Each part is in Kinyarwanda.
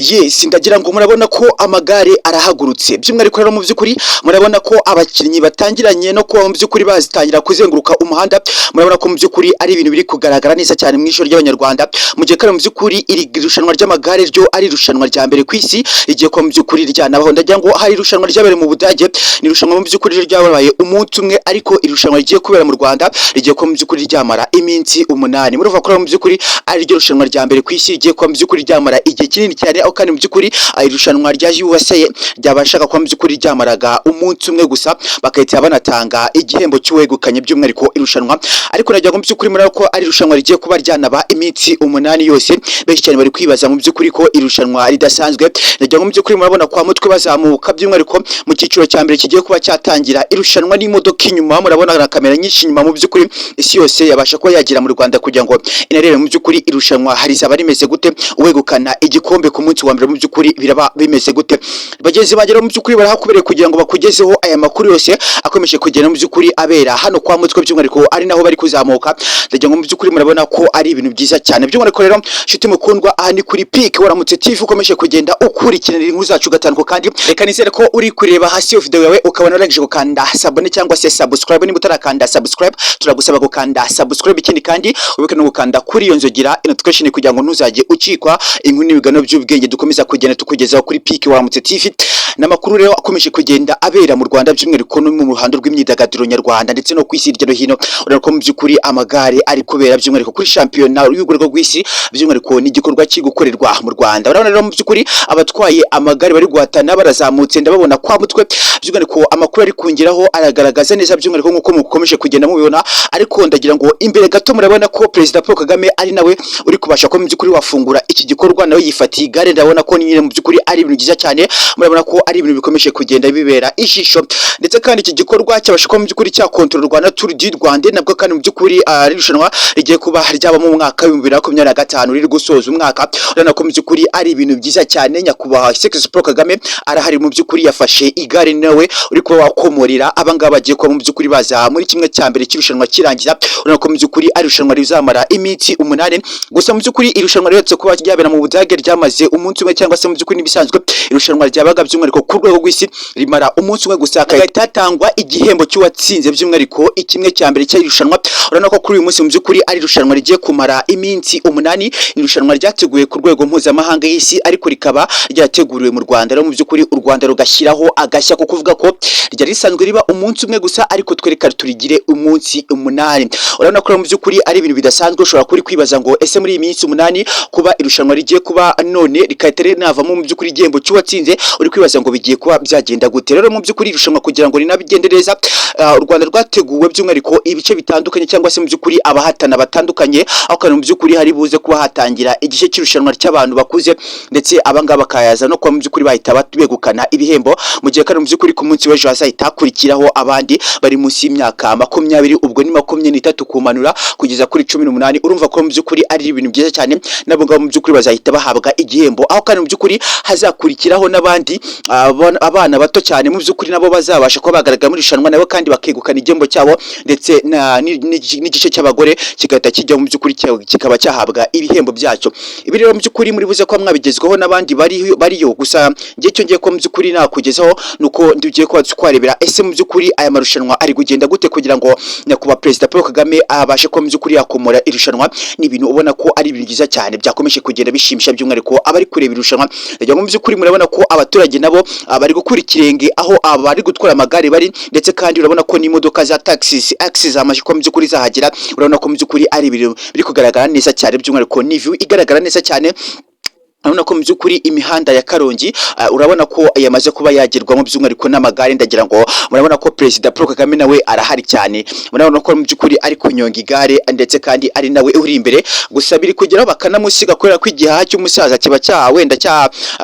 Yes, ndagira ngo murabona ko amagare arahagurutse. By'umwihariko rero mu by'ukuri murabona ko abakinnyi batangiranye no kuba mu by'ukuri bazitangira kuzenguruka umuhanda. Murabona ko mu by'ukuri ari ibintu biri kugaragara neza cyane mu ijoro ry'abanyarwanda. Mu gihe kandi mu by'ukuri iri rushanwa ry'amagare ryo ari irushanwa rya mbere ku isi, igiye ko mu by'ukuri ryanabaho. Ndagira ngo hari irushanwa ryabere mu Budage, ni irushanwa mu by'ukuri ryabaye umunsi umwe, ariko irushanwa rigiye kubera mu Rwanda rigiye ko mu by'ukuri ryamara iminsi 8. Murumva ko mu by'ukuri ari ryo rushanwa rya mbere ku isi rigiye ko mu by'ukuri ryamara igihe kinini cyane, kandi mu by'ukuri irushanwa rya USA ryabashaga kwa mu by'ukuri ryamaraga umunsi umwe gusa, bakahita banatanga igihembo cy'uwegukanye by'umwihariko irushanwa. Ariko nagira ngo mu by'ukuri murabona ko ari irushanwa rigiye kuba ryanaba iminsi 8 yose. Benshi cyane bari kwibaza mu by'ukuri ko irushanwa ridasanzwe. Nagira ngo mu by'ukuri murabona kwa mutwe bazamuka by'umwihariko mu cyiciro cya mbere kigiye kuba cyatangira irushanwa n'imodoka inyuma. Murabona na kamera nyinshi inyuma. Mu by'ukuri isi yose yabasha kuba yagira mu Rwanda kugira ngo inarebe mu by'ukuri irushanwa harizaba rimeze gute, uwegukana igikombe ku munsi wa mbere mu by'ukuri biraba bimeze gute. Bagenzi bagera mu by'ukuri barahakubereye kugira ngo bakugezeho aya makuru yose akomeje kugenda mu by'ukuri abera hano kwa mutwe by'umwihariko ari naho bari kuzamuka. Ndagira ngo mu by'ukuri murabona ko ari ibintu byiza cyane by'umwihariko rero nshuti mukundwa, aha ni kuri Peak Waramutse TV, ukomeje kugenda ukurikirana inkuru zacu gatandukanye. Kandi reka nizere ko uri kureba hasi yo video yawe ukabona urangije gukanda sabone cyangwa se subscribe. Niba utarakanda subscribe turagusaba gukanda subscribe, ikindi kandi ubike no gukanda kuri iyo nzogera notification kugira ngo ntuzajye ucikwa inkuru n'ibigano by'ubwenge dukomeza kugenda tukugezaho kuri Peak Waramutse TV. N'amakuru rero akomeje kugenda abera mu Rwanda by'umwihariko no mu ruhando rw'imyidagaduro nyarwanda ndetse no kwisi hirya no hino. Urabona ko mu by'ukuri amagare ari kubera by'umwihariko kuri shampiyona y'urwego rw'isi, by'umwihariko n'igikorwa kiri gukorerwa mu Rwanda. Urabona rero mu by'ukuri abatwaye amagare bari guhatana barazamutse, ndababona kwa mutwe by'umwihariko amakuru ari kungeraho aragaragaza neza by'umwihariko nk'uko mukomeje kugenda mubibona. Ariko ndagira ngo imbere gato murabona ko Perezida Paul Kagame ari nawe uri kubasha ko mu by'ukuri wafungura iki gikorwa, nawe yifatiye igare. Ndabona ko nyine mu by'ukuri ari ibintu byiza cyane, murabona ko ari ibintu bikomeje kugenda bibera ijisho. Ndetse kandi iki gikorwa cyabasha ko mu by'ukuri cyakontororwa na Tour du Rwanda, nabwo kandi mu by'ukuri ari irushanwa rigiye kuba ryaba mu mwaka wa 2025 riri gusoza umwaka. Urabona ko mu by'ukuri ari ibintu byiza cyane. Nyakubahwa Paul Kagame arahari mu by'ukuri, yafashe igare nawe uri kuba wakomorera abangaba bagiye kuba mu by'ukuri baza muri kimwe cya mbere cy'irushanwa kirangiza. Urabona ko mu by'ukuri ari irushanwa rizamara iminsi 8 gusa. Mu by'ukuri irushanwa ryo kuba ryabera mu Budage ryamaze umunsi umwe, cyangwa se mu by'ukuri nibisanzwe irushanwa ryabaga by'umwihariko ku rwego rw'isi rimara umunsi umwe gusa, hagahita hatangwa igihembo cy'uwatsinze by'umwihariko ikimwe cya mbere cy'irushanwa. Urabona ko kuri uyu munsi mu by'ukuri ari irushanwa rigiye kumara iminsi 8. Irushanwa ryateguwe ku rwego mpuzamahanga y'isi, ariko rikaba ryateguriwe mu Rwanda. Rero mu by'ukuri u Rwanda rugashyiraho agashya ko kuvuga ko ryari risanzwe riba umunsi umwe gusa, ariko twereka turigire umunsi 8. Urabona ko mu by'ukuri ari ibintu bidasanzwe. Ushobora kuri kwibaza ngo ese muri iyi minsi 8 kuba irushanwa rigiye kuba none rikahita rinavamo mu by'ukuri igihembo cy'uwatsinze, uri kwibaza ngo bigiye kuba byagenda gute. Rero mu by'ukuri irushanwa kugira ngo rinabigende neza, u Rwanda rwateguwe by'umwihariko ibice bitandukanye, cyangwa se mu by'ukuri abahatana batandukanye, aho kandi mu by'ukuri hari buze kuba hatangira igice cy'irushanwa cy'abantu bakuze, ndetse abangaba bakayaza no kuba mu by'ukuri bahita begukana ibihembo, mu gihe kandi mu by'ukuri ku munsi w'ejo hazahita hakurikiraho abandi bari munsi y'imyaka 20, ubwo ni 23 kumanura kugeza kuri 18. Urumva ko mu by'ukuri ari ibintu byiza cyane, nabo ngabo mu by'ukuri bazahita bahabwa igihembo, aho kandi mu by'ukuri hazakurikiraho n'abandi abana bato cyane mu by'ukuri nabo bazabasha kuba bagaragara muri irushanwa nabo kandi bakegukana igihembo cyabo, ndetse n'igice cy'abagore kigahita kijya mu by'ukuri kikaba cyahabwa ibihembo byacyo. Ibi rero mu by'ukuri muri buze ko mwabigezweho n'abandi bariyo, gusa ngiye cyo ngiye ko mu by'ukuri nakugezaho nuko ndigiye ko twarebera ese mu by'ukuri aya marushanwa ari kugenda gute kugira ngo nyakubahwa Perezida Paul Kagame abashe ko mu by'ukuri yakomora irushanwa. Ni ibintu ubona ko ari ibintu byiza cyane byakomeje kugenda bishimisha by'umwihariko abari kureba irushanwa. Ndagira ngo mu by'ukuri murabona ko abaturage nabo bari gukura ikirenge aho abari gutwara amagare bari, ndetse kandi urabona ko n'imodoka za taxis zamaje ko mu by'ukuri zahagera. Urabona ko mu by'ukuri ari ibintu biri kugaragara neza cyane by'umwihariko ni view igaragara neza cyane. Urabona ko mu by'ukuri imihanda ya Karongi urabona ko yamaze kuba yagerwamo by'umwihariko n'amagare. Ndagira ngo murabona ko Perezida Paul Kagame nawe arahari cyane, murabona ko mu by'ukuri ari kunyonga igare, ndetse kandi ari nawe uri imbere. Gusa biri kugeraho bakanamusiga kubera ko igihaha cy'umusaza kiba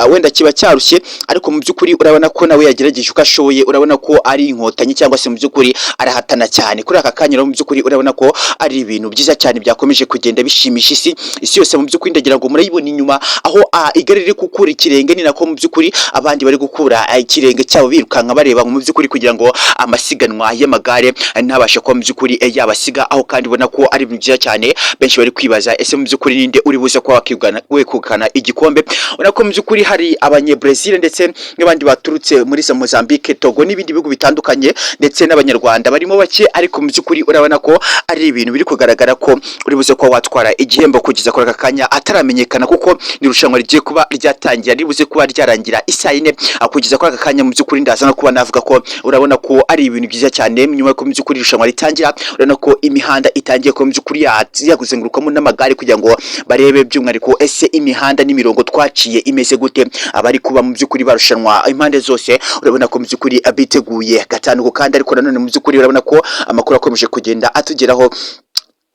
wenda kiba cyarushye, ariko mu by'ukuri urabona ko nawe yagerageje uko ashoboye. Urabona ko ari inkotanyi, cyangwa se mu by'ukuri arahatana cyane kuri aka kanya. Mu by'ukuri urabona ko ari ibintu byiza cyane byakomeje kugenda bishimisha isi yose mu by'ukuri. Ndagira ngo murayibona inyuma aho igare riri gukura ikirenge, ni nako mu by'ukuri abandi bari gukura ikirenge cyabo birukanka bareba mu by'ukuri kugira ngo amasiganwa y'amagare ntabashe kuba mu by'ukuri yabasiga aho, kandi ubona ko ari ibintu byiza cyane. Benshi bari kwibaza ese mu by'ukuri ninde uri buze kuba wekukana igikombe. Ubona ko mu by'ukuri hari abanye-Brazil ndetse n'abandi baturutse muri Mozambique, Togo n'ibindi bihugu bitandukanye, ndetse n'abanyarwanda barimo bake, ariko mu by'ukuri urabona ko ari ibintu biri kugaragara ko uri buze kuba watwara igihembo kugeza kuri aka kanya ataramenyekana, kuko ni irushanwa rigiye kuba ryatangira ribuze kuba ryarangira isaa 4. Kugeza kuri aka kanya mu by'ukuri ndaza no kuba navuga ko urabona ko ari ibintu byiza cyane. Nyuma y'uko mu by'ukuri irushanwa ritangira, urabona ko imihanda itangiye ko mu by'ukuri yaguzengurukamo n'amagare kugira ngo barebe by'umwihariko ese imihanda n'imirongo twaciye imeze gute. Abari kuba mu by'ukuri barushanwa impande zose urabona ko mu by'ukuri biteguye gatanuko, kandi ariko nanone mu by'ukuri urabona ko amakuru akomeje kugenda atugeraho.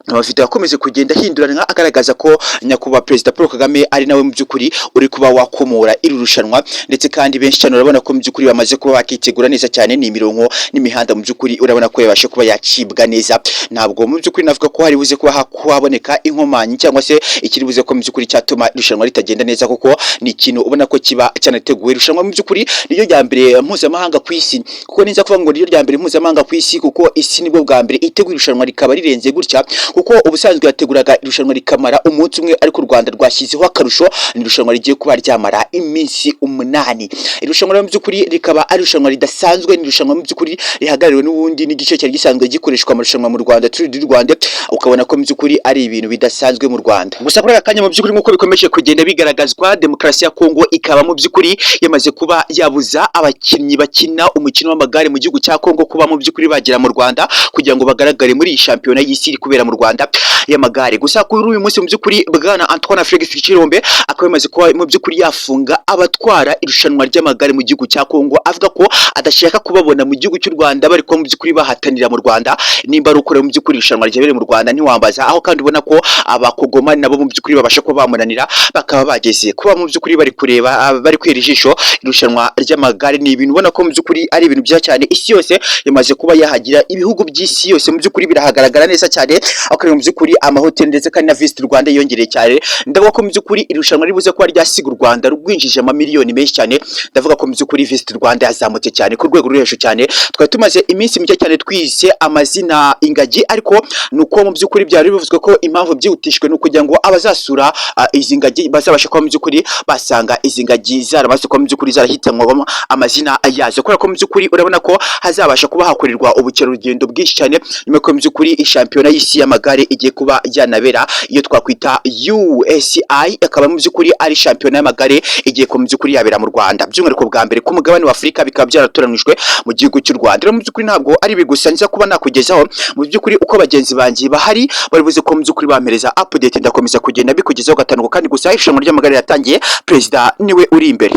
Amavideo akomeje kugenda hindurana agaragaza ko nyakubahwa Perezida Paul Kagame ari nawe mu by'ukuri uri kuba wakomora iri rushanwa, ndetse kandi benshi cyane urabona ko mu by'ukuri bamaze kuba bakitegura neza cyane. Ni imirongo n'imihanda mu by'ukuri urabona ko yabashe kuba yacibwa neza. Ntabwo mu by'ukuri navuga ko hari buze kuba haboneka inkomanyi cyangwa se ikiri buze ko mu by'ukuri cyatuma irushanwa ritagenda neza, kuko ni ikintu ubona ko kiba cyanateguwe. Irushanwa mu by'ukuri niyo rya mbere mpuzamahanga ku isi, kuko ninza kuvuga ngo niyo rya mbere mpuzamahanga ku isi, kuko isi nibwo bwa mbere itegura irushanwa rikaba rirenze gutya, kuko ubusanzwe yateguraga irushanwa rikamara umunsi umwe, ariko u Rwanda rwashyizeho akarusho. Ni irushanwa rigiye kuba ryamara iminsi 8. Irushanwa mu by'ukuri rikaba ari irushanwa ridasanzwe, ni irushanwa mu by'ukuri rihagarariwe n'ubundi n'igice cyari gisanzwe gikoreshwa amarushanwa mu Rwanda, Tour du Rwanda. Ukabona ko mu by'ukuri ari ibintu bidasanzwe mu Rwanda. Gusa kuri aka kanya mu by'ukuri nk'uko bikomeje kugenda bigaragazwa, demokarasi ya Kongo ikaba mu by'ukuri yamaze kuba yabuza abakinnyi bakina umukino w'amagare mu gihugu cya Kongo kuba mu by'ukuri bagera mu Rwanda kugira ngo bagaragare muri iyi shampiyona y'isi iri kubera mu Rwanda y'amagare. Gusa kuri uyu munsi mu by'ukuri bwana Antoine Felix Tshisekedi akaba yamaze kuba mu by'ukuri yafunga abatwara irushanwa ry'amagare mu gihugu cya Kongo, avuga ko adashaka kubabona mu gihugu cy'u Rwanda bari ko mu by'ukuri bahatanira mu Rwanda. Nimba ari ukore mu by'ukuri irushanwa ryabereye mu Rwanda ntiwambaza, aho kandi ubona ko abakogomani nabo mu by'ukuri babasha kuba bamunanira, bakaba bageze kuba mu by'ukuri bari kureba bari kwera ijisho irushanwa ry'amagare. Ni ibintu ubona ko mu by'ukuri ari ibintu byiza cyane. Isi yose yamaze kuba yahagira, ibihugu by'isi yose mu by'ukuri birahagaragara neza cyane, aho mu by'ukuri amahoteli ndetse kandi na Visit Rwanda yongereye cyane. Ndavuga ko mu by'ukuri irushanwa ribuze kuba ryasiga u Rwanda rwinjije amamiliyoni menshi cyane. Ndavuga ko mu by'ukuri Visit Rwanda yazamutse cyane ku rwego ruri hejuru cyane. Twari tumaze iminsi mike cyane twise amazina ingagi, ariko nuko mu by'ukuri byari bivuzwe ko impamvu byihutishwe no kugira ngo abazasura izi ngagi bazabasha kuba mu by'ukuri basanga izi ngagi zaramaze kuba mu by'ukuri zarahitanwa amazina yazo, kubera ko mu by'ukuri urabona ko hazabasha kuba hakorerwa ubukerarugendo bwinshi cyane, nyuma ko mu by'ukuri ishampiyona y'isi y'amagare igiye kuba yanabera iyo twakwita USI, akaba mu by'ukuri ari shampiyona y'amagare igiye ko mu by'ukuri yabera mu Rwanda, by'umwihariko bwa mbere ku mugabane wa Afurika, bikaba byaratoranijwe mu gihugu cy'u Rwanda. Rero mu by'ukuri ntabwo ari bigusa nza kuba nakugezaho mu by'ukuri uko bagenzi banjye bahari bari buze ko mu by'ukuri bampereza update, ndakomeza kugenda bikugezaho gatanuko, kandi gusa irushanwa ry'amagare yatangiye, perezida niwe uri imbere.